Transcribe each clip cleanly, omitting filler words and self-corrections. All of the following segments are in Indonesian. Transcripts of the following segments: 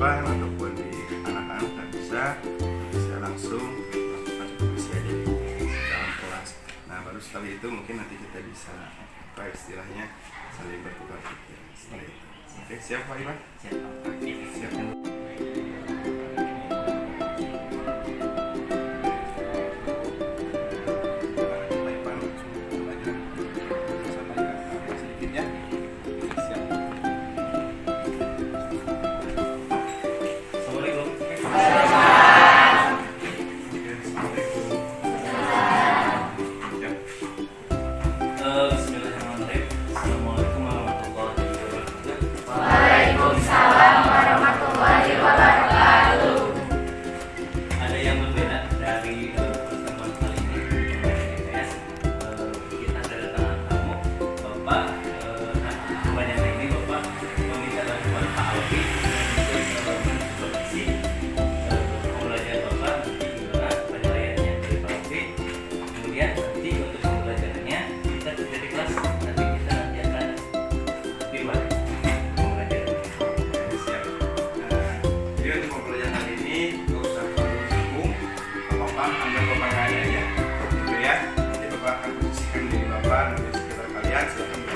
ataupun di anak-anak nggak bisa langsung melakukan supervisi aja di dalam kelas. Nah baru setelah itu mungkin nanti kita bisa apa istilahnya saling bertukar pikiran setelah itu. Oke, siap Pak Iwan? Siap. Siap.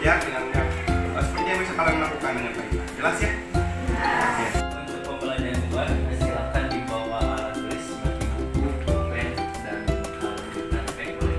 Ya, dengan seperti yang bisa kalian lakukan dengan baik. Jelas ya? Ya. Untuk pembelajaran kedua, silakan dibawa alat tulis seperti buku, pulpen, dan baik boleh.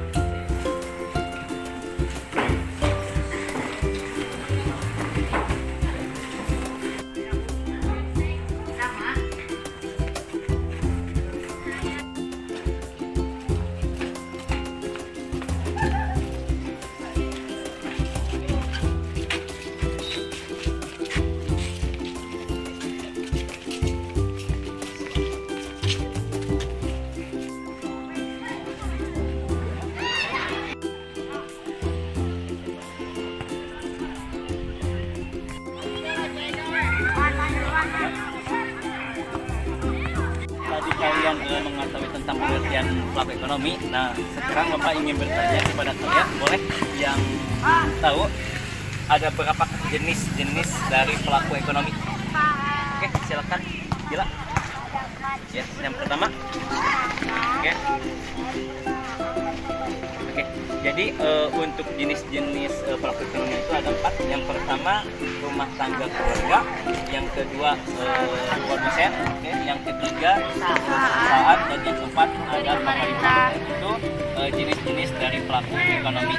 Kalian mengetahui tentang pengertian pelaku ekonomi. Nah, sekarang Bapak ingin bertanya kepada kalian, boleh yang tahu ada berapa jenis-jenis dari pelaku ekonomi? Oke, silakan. Gila. Ya, yang pertama. Oke, jadi untuk jenis-jenis pelaku ekonomi itu ada 4. Yang pertama rumah tangga keluarga, yang kedua produsen, yang ketiga perusahaan, dan yang keempat ada pemerintah. Itu jenis-jenis dari pelaku ekonomi.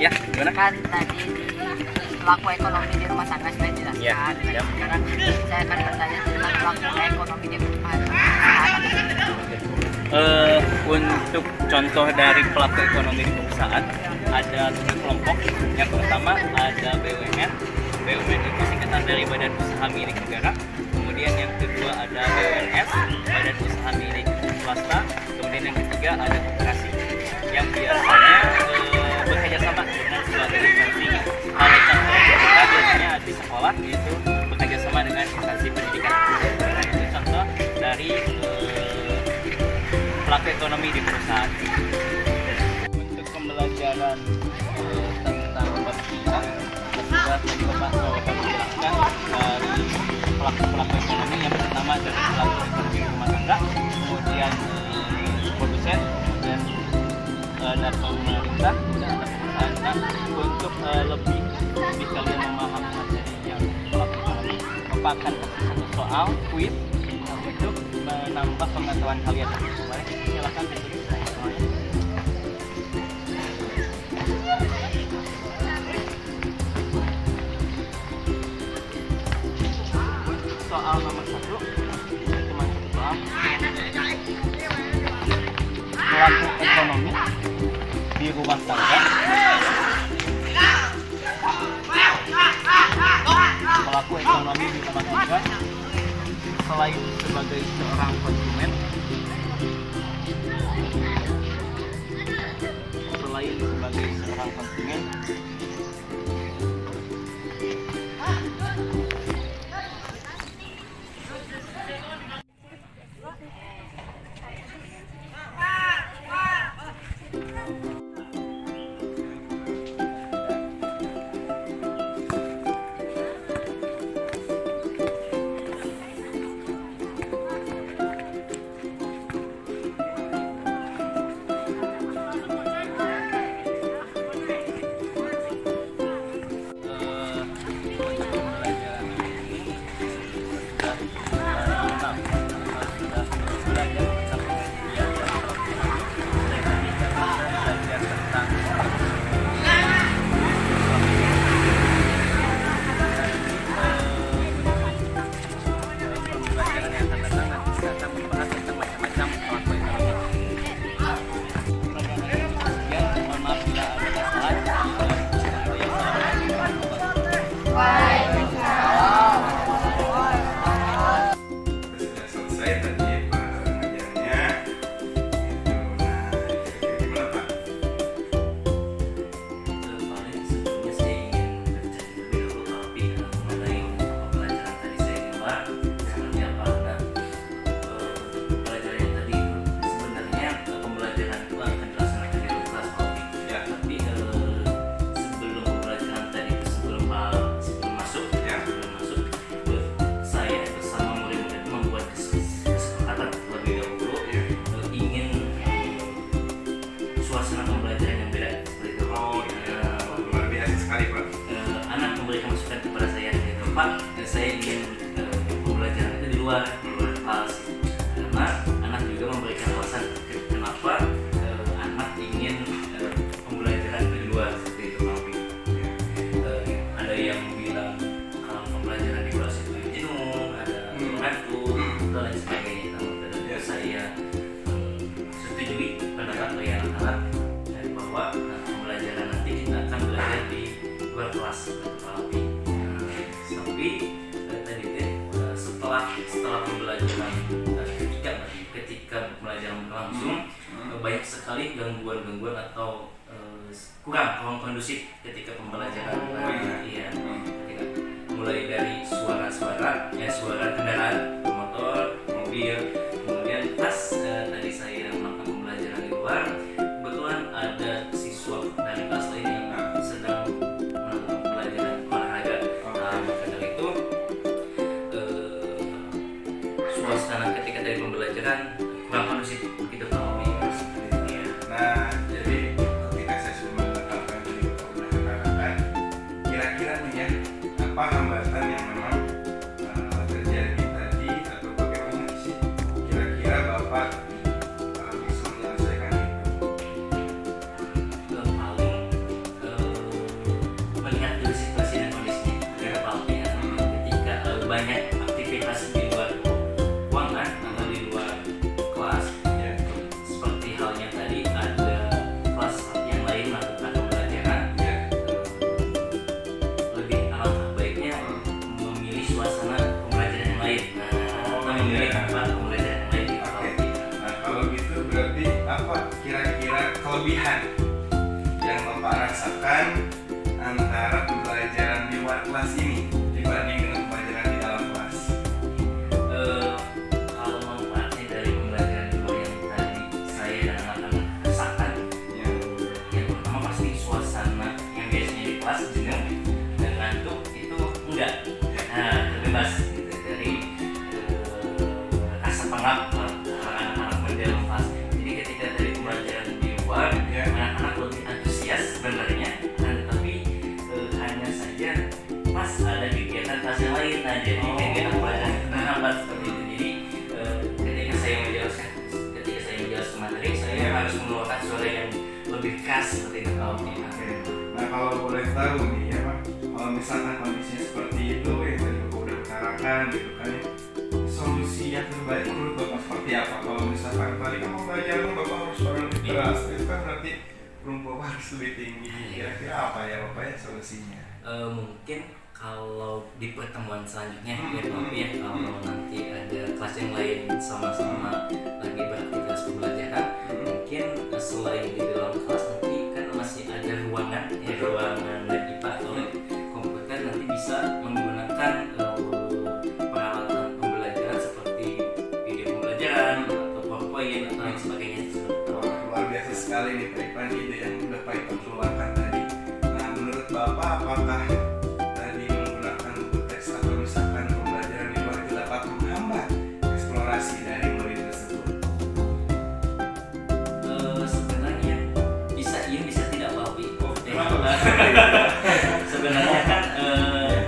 Ya, gimana? Kan tadi di pelaku ekonomi di rumah tangga sudah dijelaskan. Ya. Sekarang saya akan bertanya tentang pelaku ekonomi di perusahaan. Untuk contoh dari pelaku ekonomi di perusahaan ada 7 kelompok. Yang pertama ada BUMN. BUMN itu singkatan dari Badan Usaha Milik Negara. Kemudian yang kedua ada BUMS, Badan Usaha Milik swasta. Kemudian yang ketiga ada koperasi yang biasanya bekerja sama dengan sebagai instansi. Kalau contoh kita biasanya di sekolah itu bekerja sama dengan instansi pendidikan. Nah, itu contoh dari pelaku ekonomi di perusahaan. Untuk pembelajaran tentang berpihak, sudah mencoba menjelaskan dari pelaku ekonomi yang pertama dari pelaku ekonomi rumah tangga, kemudian produsen, kemudian ada pemerintah dan ada perusahaan. Nah, untuk lebih kalian memahami materi yang pelaku ekonomi, Bapak akan kasih satu soal quiz untuk menambah pengetahuan kalian. Baik, silakan ditulis soalnya. Soal nomor 1 cuma satu soal. Pelaku ekonomi di rumah tangga. Pelaku ekonomi di rumah tangga selain sebagai seorang konsumen, kelas, karena anak juga memberikan alasan kenapa anak ingin pembelajaran di luar seperti itu. Ada yang bilang kalau pembelajaran di kelas itu jenuh, ada ngantuk dan lain sebagainya. Dan saya setujui pendapat dari anak-anak bahwa pembelajaran nanti kita akan belajar di luar kelas tapi setelah pembelajaran ketika pembelajaran berlangsung banyak sekali gangguan atau kurang kondusif ketika pembelajaran ketika mulai dari suara kendaraan motor, mobil, kemudian pas tadi saya melakukan pembelajaran di luar, kebetulan ada siswa dari kelas lain yang sedang melakukan pembelajaran olahraga. Maka dari itu suasana ketika dari pembelajaran kurang kondusif begitu Pak Omi. Nah, jadi ketika saya sudah menetapkan dari Bapak udah katakan, kira-kira nih ya, apa hambatan yang memang terjadi tadi atau bagaimana sih? Kira-kira antara pembelajaran di luar kelas ini dibanding dengan pembelajaran di dalam kelas? Kalau manfaatnya dari pembelajaran di luar yang tadi saya dan anak-anak rasakan, yang pertama pasti suasana yang biasanya di kelas jenuh dan ngantuk itu enggak. Nah, terbebas gitu dari rasa pengap anak-anak mendalam kelas. Jadi ketika dari pembelajaran di luar, anak-anak lebih antusias sebenarnya, tetapi hanya saja pas ada kegiatan kelas yang lain, nah jadi kegiatan pelajaran terhambat seperti itu. Jadi ketika saya menjelaskan materi, saya harus mengeluarkan suara yang lebih keras seperti itu. Nah kalau boleh tahu nih ya Pak, kalau misalkan kondisinya seperti itu yang tadi Bapak udah utarakan gitu kan ya, solusi yang terbaik menurut Bapak seperti apa? Kalau misalkan tadi kan pembelajaran Bapak harus suara lebih keras, itu kan berarti rumah Bapak harus lebih tinggi. Kira-kira apa ya Bapak ya solusinya? Mungkin kalau di pertemuan selanjutnya ya Bapak ya, kalau nanti ada kelas yang lain sama-sama lagi beraktivitas pembelajaran, mungkin selain di dalam kelas nanti kan masih ada ruangan ya, ruangan lab IPA atau lab komputer, nanti bisa menggunakan peralatan pembelajaran seperti video pembelajaran atau PowerPoint atau lain sebagainya. Luar biasa sekali nih Pak Ipan ide yang udah Pak Ipan keluarkan tadi. Nah menurut Bapak apakah tadi menggunakan buku teks atau misalkan pembelajaran di luar itu dapat menghambat eksplorasi dari murid tersebut? Sebenarnya bisa iya bisa tidak Pak Opi. Kenapa? Sebenarnya kan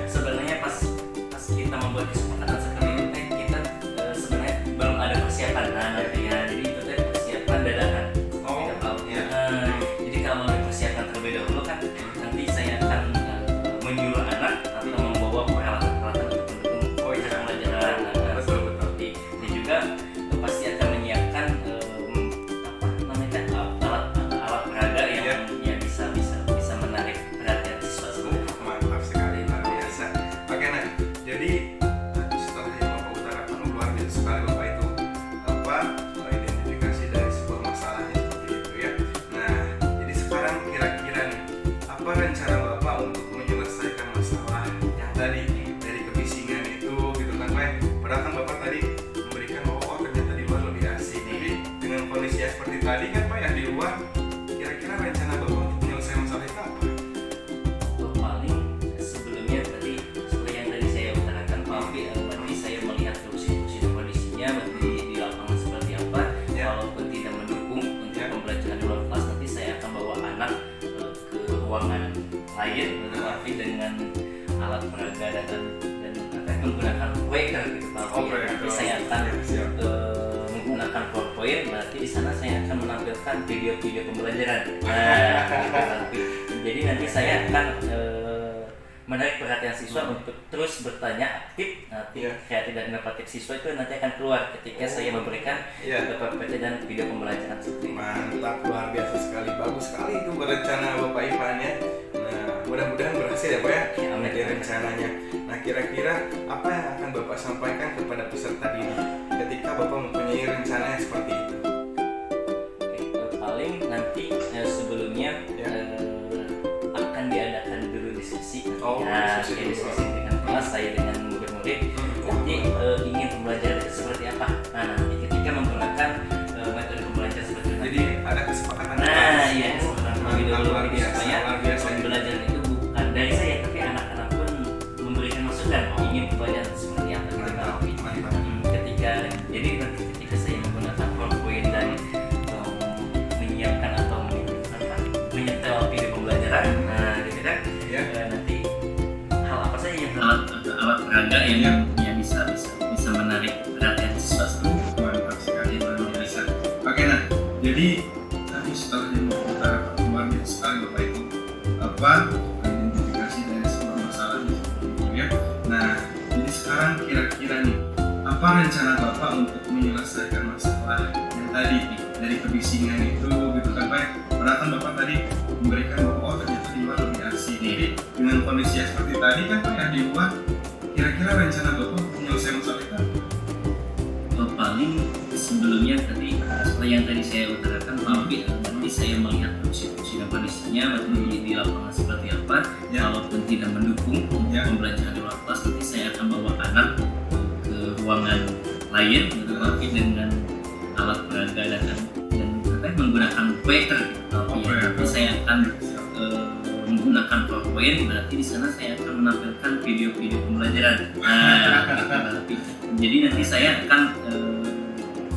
sebenarnya pas kita membuat kesepakatan seperti itu kan kita sebenarnya belum ada persiapan. Nah nanti ya, jadi itu kan persiapan dadakan. Tidak tahu. Jadi kalau ada persiapan terlebih dahulu kan nanti saya akan menyuruh anak atau membawa peralatan-peralatan untuk mendukung pembelajaran. Betul. Dan juga pasti akan menyiapkan apa namanya alat peraga yang ya bisa menarik perhatian siswa semua. Mantap sekali, luar biasa. Oke nah, jadi tadi setelah yang Bapak utarakan luar biasa sekali Bapak itu apa identifikasi dari sebuah masalahnya seperti itu ya. Nah, jadi sekarang kira-kira nih apa rencana Bapak untuk menyelesaikan masalah yang tadi dari kebisingan itu gitu kan Pak? Padahal kan Bapak tadi memberikan bahwa oh ternyata di luar lebih asik. Jadi dengan kondisi yang seperti tadi kan Pak ya di luar, kira-kira rencana Bapak untuk menyelesaikan masalah itu apa? Paling sebelumnya tadi seperti yang tadi saya utarakan Pak Opi, berarti saya melihat fungsi dan kondisinya berarti di lapangan seperti apa. Walaupun tidak mendukung untuk pembelajaran di luar kelas, nanti saya akan bawa anak ke ruangan lain, tapi dengan alat peraga dan akan menggunakan waker gitu Pak Opi. Nanti saya akan menggunakan PowerPoint, berarti di sana saya akan menampilkan video-video pembelajaran. Jadi nanti saya akan menarik perhatian siswa untuk terus bertanya aktif. Nanti kreatif dan inovatif siswa itu nanti akan keluar ketika saya memberikan PPT dan video pembelajaran seperti itu. Mantap, luar biasa sekali, bagus sekali itu berencana Bapak Ipan ya. Nah, mudah-mudahan berhasil ya Pak ya, amin. di rencananya. Nah, kira-kira apa yang akan Bapak sampaikan kepada peserta didik ketika Bapak mempunyai rencana yang seperti itu? Paling nanti sebelumnya akan diadakan dulu diskusi. Diskusi dengan kelas saya dengan murid-murid. Nanti ingin pembelajaran itu seperti apa? Nah, nanti ketika menggunakan metode pembelajaran seperti itu. Jadi ada kesepakatan. Iya, kesepakatan supaya pembelajaran itu bukan dari saya, tapi anak-anak pun memberikan masukan ingin pembelajaran seperti apa gitu. Jadi nanti ketika saya menggunakan PowerPoint dan menyiapkan atau menyetel video pembelajaran, nanti hal apa saja yang alat peraga yang bisa menarik perhatian siswa semua. Mantap sekali, luar biasa. Oke nah, jadi tadi setelah diutarakan luar biasa sekali Bapak itu apa identifikasi dari sebuah masalah gitu ya. Nah, jadi sekarang kira-kira nih apa rencana Bapak untuk menyelesaikan masalah yang tadi dari kebisingan itu gitu kan Pak? Padahal kan Bapak tadi memberikan bahwa oh ternyata di luar lebih asik. Jadi dengan kondisi yang seperti tadi kan Pak ya di luar, kira-kira rencana Bapak untuk menyelesaikan masalah itu? Paling sebelumnya tadi seperti yang tadi saya utarakan, nanti saya melihat fungsi dan kondisinya di lapangan seperti apa. Kalaupun tidak mendukung pembelajaran di luar kelas, nanti saya akan bawa anak ke ruangan lain tapi dengan alat peraga dan menggunakan proyektor. Nanti saya akan menggunakan PowerPoint, berarti di sana saya akan menampilkan video-video pembelajaran. Jadi nanti saya akan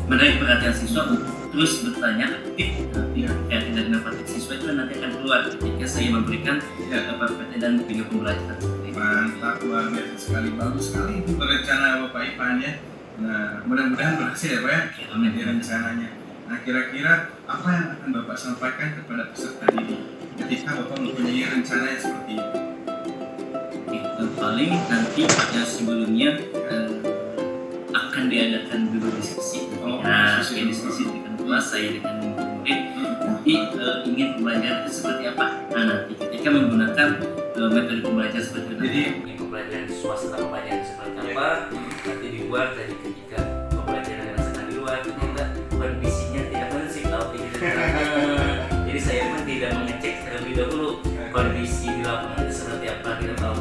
menarik perhatian siswa untuk terus bertanya aktif. Nanti yang tidak inovatif siswa itu nanti akan keluar ketika saya memberikan PPT dan video pembelajaran. Mantap, luar biasa sekali, bagus sekali itu berencana Bapak Ipan ya. Nah, mudah-mudahan berhasil ya Pak ya, di rencananya. Nah, kira-kira apa yang akan Bapak sampaikan kepada peserta didik ketika Bapak mempunyai rencana yang seperti itu? Paling nanti sebelumnya akan diadakan dulu diskusi. Diskusi dengan kelas saya dengan murid. Nanti ingin pembelajaran itu seperti apa? Nah, nanti ketika menggunakan metode pembelajaran seperti itu. Jadi pembelajaran suasana pembelajaran seperti apa? Nanti di luar tadi ketika pembelajaran dirasakan di luar ternyata kondisinya tidak kondusif atau tidak. Jadi saya pun tidak mengecek terlebih dahulu kondisi di lapangan itu seperti apa, kita tahu